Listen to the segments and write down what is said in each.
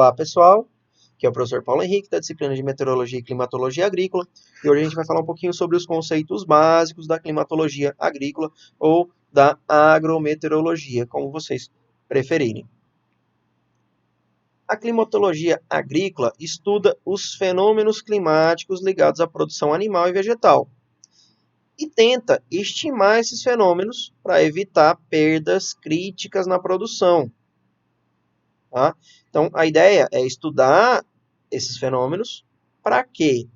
Olá pessoal, aqui é o professor Paulo Henrique da disciplina de Meteorologia e Climatologia Agrícola e hoje a gente vai falar um pouquinho sobre os conceitos básicos da climatologia agrícola ou da agrometeorologia, como vocês preferirem. A climatologia agrícola estuda os fenômenos climáticos ligados à produção animal e vegetal e tenta estimar esses fenômenos para evitar perdas críticas na produção. Tá? Então, a ideia é estudar esses fenômenos para quê?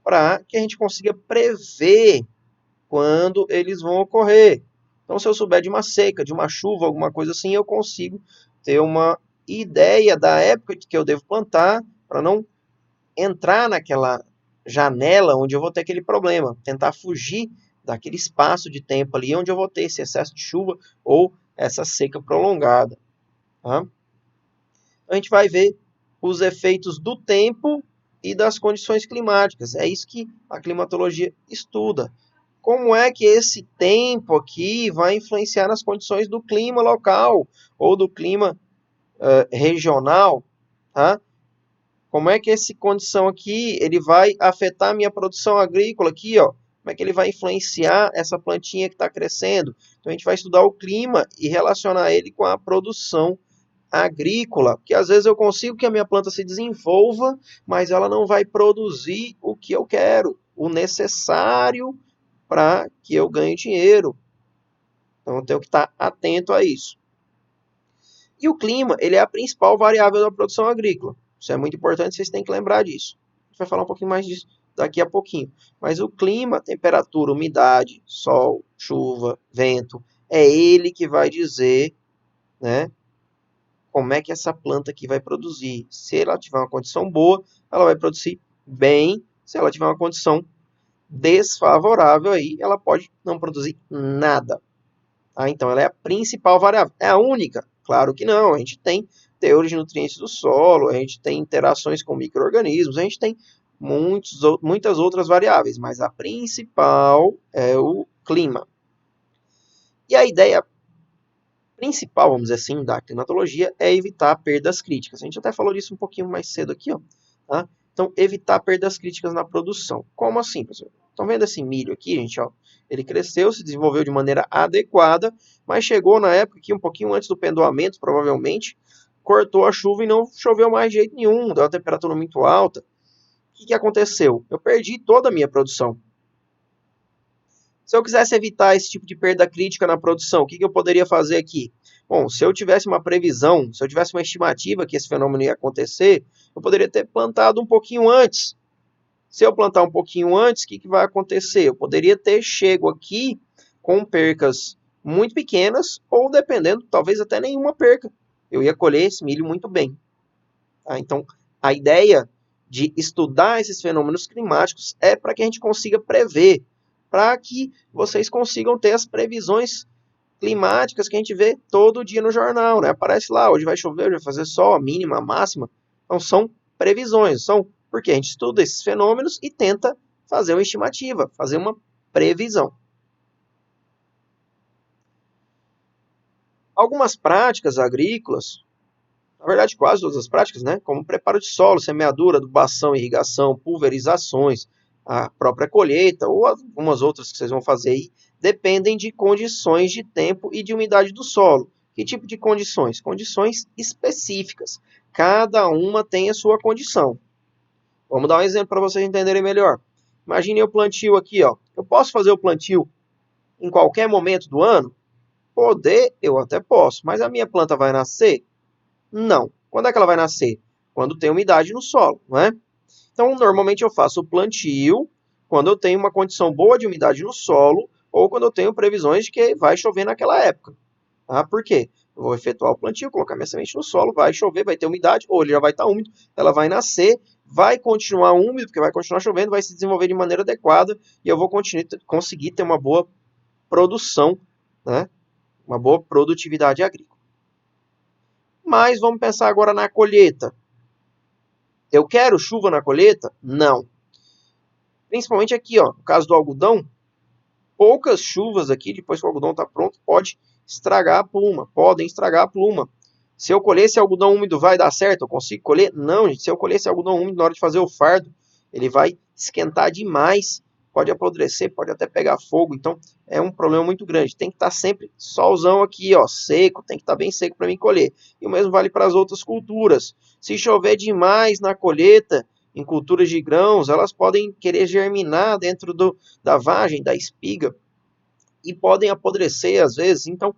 Para que a gente consiga prever quando eles vão ocorrer. Então, se eu souber de uma seca, de uma chuva, alguma coisa assim, eu consigo ter uma ideia da época que eu devo plantar para não entrar naquela janela onde eu vou ter aquele problema. Tentar fugir daquele espaço de tempo ali onde eu vou ter esse excesso de chuva ou essa seca prolongada. Tá? A gente vai ver os efeitos do tempo e das condições climáticas. É isso que a climatologia estuda. Como é que esse tempo aqui vai influenciar nas condições do clima local ou do clima regional, tá? Como é que essa condição aqui ele vai afetar a minha produção agrícola aqui, ó? Como é que ele vai influenciar essa plantinha que está crescendo? Então a gente vai estudar o clima e relacionar ele com a produção agrícola, porque às vezes eu consigo que a minha planta se desenvolva, mas ela não vai produzir o que eu quero, o necessário para que eu ganhe dinheiro. Então eu tenho que estar atento a isso. E o clima, ele é a principal variável da produção agrícola. Isso é muito importante, vocês têm que lembrar disso. A gente vai falar um pouquinho mais disso daqui a pouquinho. Mas o clima, temperatura, umidade, sol, chuva, vento, é ele que vai dizer, né, como é que essa planta aqui vai produzir. Se ela tiver uma condição boa, ela vai produzir bem. Se ela tiver uma condição desfavorável, aí ela pode não produzir nada. Tá? Então, ela é a principal variável. É a única? Claro que não. A gente tem teores de nutrientes do solo, a gente tem interações com micro-organismos, a gente tem muitas outras variáveis, mas a principal é o clima. E a ideia principal, vamos dizer assim, da climatologia é evitar perdas críticas. A gente até falou disso um pouquinho mais cedo aqui, ó. Tá? Então, evitar perdas críticas na produção. Como assim, pessoal? Estão vendo esse milho aqui, gente? Ó? Ele cresceu, se desenvolveu de maneira adequada, mas chegou na época aqui, um pouquinho antes do pendoamento, provavelmente, cortou a chuva e não choveu mais de jeito nenhum, deu uma temperatura muito alta. O que aconteceu? Eu perdi toda a minha produção. Se eu quisesse evitar esse tipo de perda crítica na produção, o que eu poderia fazer aqui? Bom, se eu tivesse uma previsão, se eu tivesse uma estimativa que esse fenômeno ia acontecer, eu poderia ter plantado um pouquinho antes. Se eu plantar um pouquinho antes, o que vai acontecer? Eu poderia ter chego aqui com percas muito pequenas, ou dependendo, talvez até nenhuma perca. Eu ia colher esse milho muito bem. Tá? Então, a ideia de estudar esses fenômenos climáticos é para que a gente consiga prever, para que vocês consigam ter as previsões climáticas que a gente vê todo dia no jornal, né? Aparece lá, hoje vai chover, hoje vai fazer sol, mínima, máxima. Então são previsões, são porque a gente estuda esses fenômenos e tenta fazer uma estimativa, fazer uma previsão. Algumas práticas agrícolas, na verdade quase todas as práticas, né? Como preparo de solo, semeadura, adubação, irrigação, pulverizações, a própria colheita ou algumas outras que vocês vão fazer aí, dependem de condições de tempo e de umidade do solo. Que tipo de condições? Condições específicas. Cada uma tem a sua condição. Vamos dar um exemplo para vocês entenderem melhor. Imagine o plantio aqui, ó. Eu posso fazer o plantio em qualquer momento do ano? Poder, eu até posso, mas a minha planta vai nascer? Não. Quando é que ela vai nascer? Quando tem umidade no solo, não é? Então, normalmente eu faço o plantio quando eu tenho uma condição boa de umidade no solo ou quando eu tenho previsões de que vai chover naquela época. Tá? Por quê? Eu vou efetuar o plantio, colocar minha semente no solo, vai chover, vai ter umidade, ou ele já vai estar úmido, ela vai nascer, vai continuar úmido, porque vai continuar chovendo, vai se desenvolver de maneira adequada e eu vou conseguir ter uma boa produção, né? Uma boa produtividade agrícola. Mas vamos pensar agora na colheita. Eu quero chuva na colheita? Não. Principalmente aqui, ó, no caso do algodão, poucas chuvas aqui, depois que o algodão está pronto, podem estragar a pluma. Se eu colher esse algodão úmido, vai dar certo? Eu consigo colher? Não, gente. Se eu colher esse algodão úmido na hora de fazer o fardo, ele vai esquentar demais, pode apodrecer, pode até pegar fogo. Então, é um problema muito grande. Tem que estar sempre solzão aqui, ó, seco, tem que estar bem seco para mim colher. E o mesmo vale para as outras culturas. Se chover demais na colheita, em culturas de grãos, elas podem querer germinar dentro da vagem, da espiga, e podem apodrecer às vezes. Então,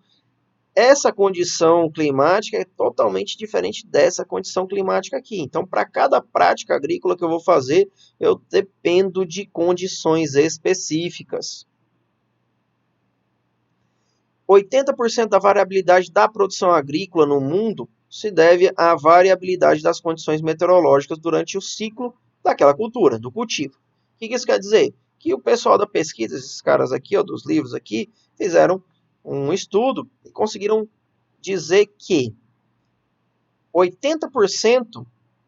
essa condição climática é totalmente diferente dessa condição climática aqui. Então, para cada prática agrícola que eu vou fazer, eu dependo de condições específicas. 80% da variabilidade da produção agrícola no mundo se deve à variabilidade das condições meteorológicas durante o ciclo daquela cultura, do cultivo. O que isso quer dizer? Que o pessoal da pesquisa, esses caras aqui, ó, dos livros aqui, fizeram um estudo e conseguiram dizer que 80%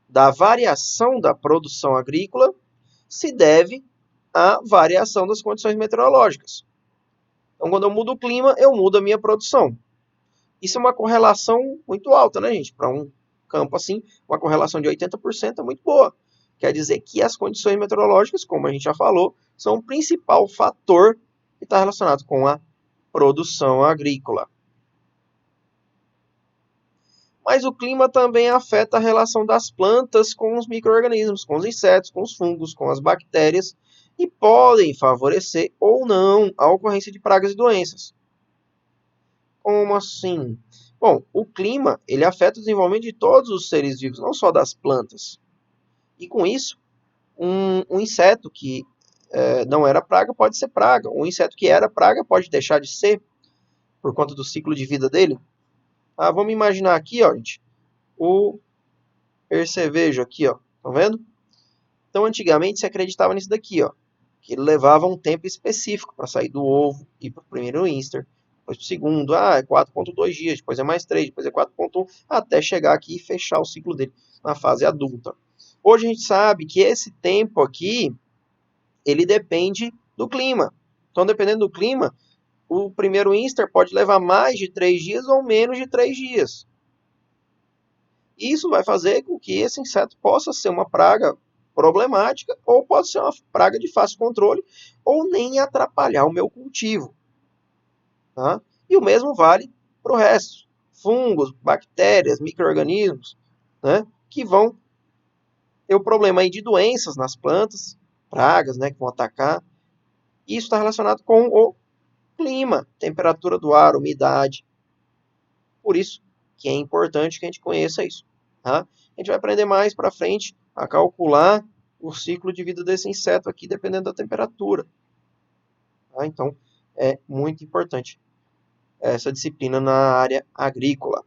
da variação da produção agrícola se deve à variação das condições meteorológicas. Então, quando eu mudo o clima, eu mudo a minha produção. Isso é uma correlação muito alta, né, gente? Para um campo assim, uma correlação de 80% é muito boa. Quer dizer que as condições meteorológicas, como a gente já falou, são o principal fator que está relacionado com a produção agrícola. Mas o clima também afeta a relação das plantas com os micro-organismos, com os insetos, com os fungos, com as bactérias, e podem favorecer ou não a ocorrência de pragas e doenças. Como assim? Bom, o clima ele afeta o desenvolvimento de todos os seres vivos, não só das plantas. E com isso, um inseto que não era praga pode ser praga. Um inseto que era praga pode deixar de ser por conta do ciclo de vida dele. Vamos imaginar aqui, ó, gente, o percevejo aqui, ó. Estão vendo? Então, antigamente se acreditava nisso daqui, ó, que ele levava um tempo específico para sair do ovo e para o primeiro íster, depois para o segundo, é 4,2 dias, depois é mais 3, depois é 4,1, até chegar aqui e fechar o ciclo dele na fase adulta. Hoje a gente sabe que esse tempo aqui, ele depende do clima. Então, dependendo do clima, o primeiro íster pode levar mais de 3 dias ou menos de 3 dias. Isso vai fazer com que esse inseto possa ser uma praga problemática ou pode ser uma praga de fácil controle ou nem atrapalhar o meu cultivo. Tá? E o mesmo vale para o resto. Fungos, bactérias, micro-organismos, né, que vão ter o problema aí de doenças nas plantas, pragas, né, que vão atacar. Isso está relacionado com o clima, temperatura do ar, umidade. Por isso que é importante que a gente conheça isso. Tá? A gente vai aprender mais para frente a calcular o ciclo de vida desse inseto aqui, dependendo da temperatura. Tá? Então, é muito importante essa disciplina na área agrícola.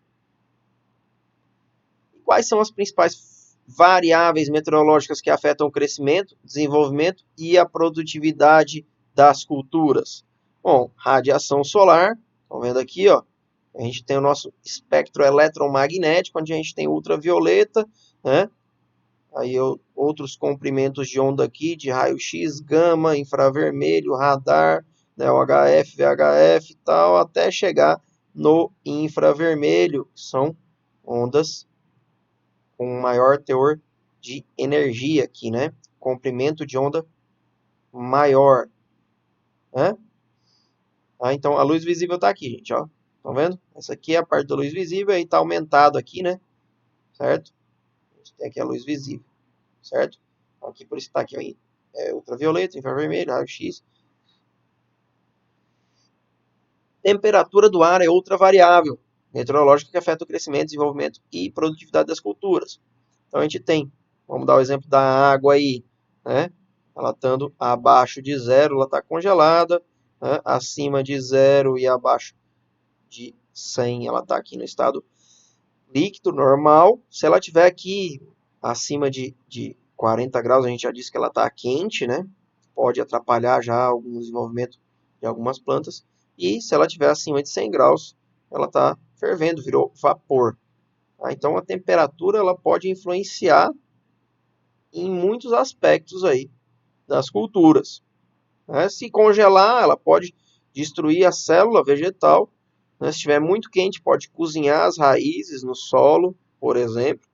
E quais são as principais variáveis meteorológicas que afetam o crescimento, desenvolvimento e a produtividade das culturas? Bom, radiação solar, estão vendo aqui, ó, a gente tem o nosso espectro eletromagnético, onde a gente tem ultravioleta, né? Aí outros comprimentos de onda aqui, de raio-x, gama, infravermelho, radar, né, o HF, VHF e tal, até chegar no infravermelho, que são ondas com maior teor de energia aqui, né? Comprimento de onda maior, né? Então a luz visível está aqui, gente, ó. Estão vendo? Essa aqui é a parte da luz visível, aí está aumentado aqui, né? Certo? A gente tem aqui a luz visível, certo? Então, aqui por isso está aqui ultravioleta, infravermelho, raio-x. Temperatura do ar é outra variável meteorológica que afeta o crescimento, desenvolvimento e produtividade das culturas. Então a gente tem, vamos dar o exemplo da água aí, né? Ela estando abaixo de zero, ela está congelada, né? Acima de zero e abaixo de 100, ela está aqui no estado líquido, normal. Se ela tiver aqui acima de 40 graus, a gente já disse que ela está quente, né? Pode atrapalhar já algum desenvolvimento de algumas plantas. E se ela tiver acima de 100 graus, ela está fervendo, virou vapor. Então a temperatura ela pode influenciar em muitos aspectos aí das culturas. Se congelar, ela pode destruir a célula vegetal né? Se estiver muito quente, pode cozinhar as raízes no solo, por exemplo.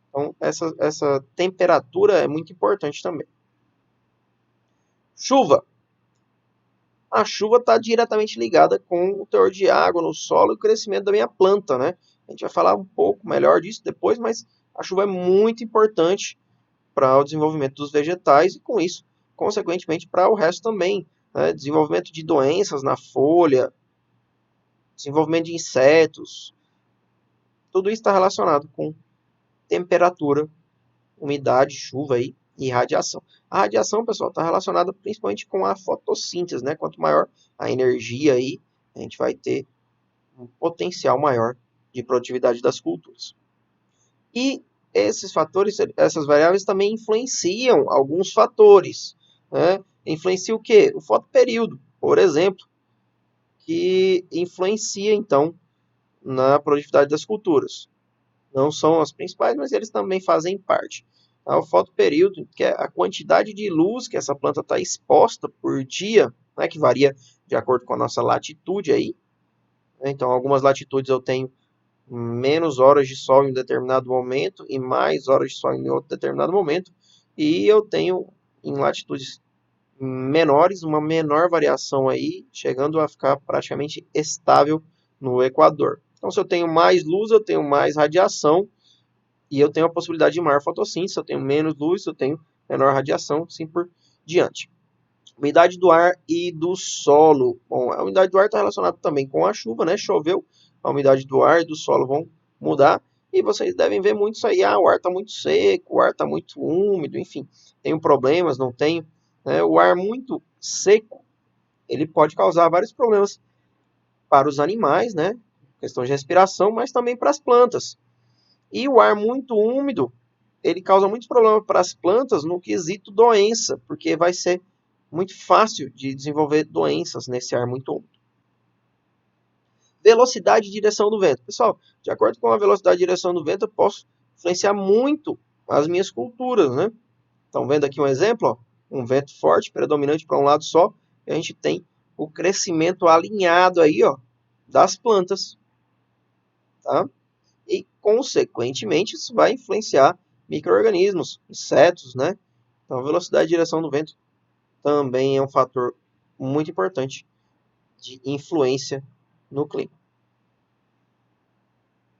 Então, essa temperatura é muito importante também. Chuva. A chuva está diretamente ligada com o teor de água no solo e o crescimento da minha planta, né? A gente vai falar um pouco melhor disso depois, mas a chuva é muito importante para o desenvolvimento dos vegetais e, com isso, consequentemente, para o resto também, né? Desenvolvimento de doenças na folha, desenvolvimento de insetos, tudo isso está relacionado com temperatura, umidade, chuva aí, e radiação. A radiação, pessoal, está relacionada principalmente com a fotossíntese, né? Quanto maior a energia aí, a gente vai ter um potencial maior de produtividade das culturas. E esses fatores, essas variáveis também influenciam alguns fatores, né? Influencia o quê? O fotoperíodo, por exemplo, que influencia, então, na produtividade das culturas. Não são as principais, mas eles também fazem parte. O fotoperíodo, que é a quantidade de luz que essa planta está exposta por dia, né, que varia de acordo com a nossa latitude aí. Então, algumas latitudes eu tenho menos horas de sol em um determinado momento e mais horas de sol em outro determinado momento. E eu tenho em latitudes menores uma menor variação aí, chegando a ficar praticamente estável no Equador. Então, se eu tenho mais luz, eu tenho mais radiação e eu tenho a possibilidade de maior fotossíntese. Se eu tenho menos luz, eu tenho menor radiação, assim por diante. Umidade do ar e do solo. Bom, a umidade do ar está relacionada também com a chuva, né? Choveu, a umidade do ar e do solo vão mudar. E vocês devem ver muito isso aí. O ar está muito seco, o ar está muito úmido, enfim. Tenho problemas, não tenho. Né? O ar muito seco, ele pode causar vários problemas para os animais, né? Questão de respiração, mas também para as plantas. E o ar muito úmido, ele causa muitos problemas para as plantas no quesito doença, porque vai ser muito fácil de desenvolver doenças nesse ar muito úmido. Velocidade e direção do vento. Pessoal, de acordo com a velocidade e direção do vento, eu posso influenciar muito as minhas culturas, né? Estão vendo aqui um exemplo? Ó? Um vento forte, predominante para um lado só, e a gente tem o crescimento alinhado aí, ó, das plantas, tá? E, consequentemente, isso vai influenciar micro-organismos, insetos, né? Então, a velocidade e direção do vento também é um fator muito importante de influência no clima.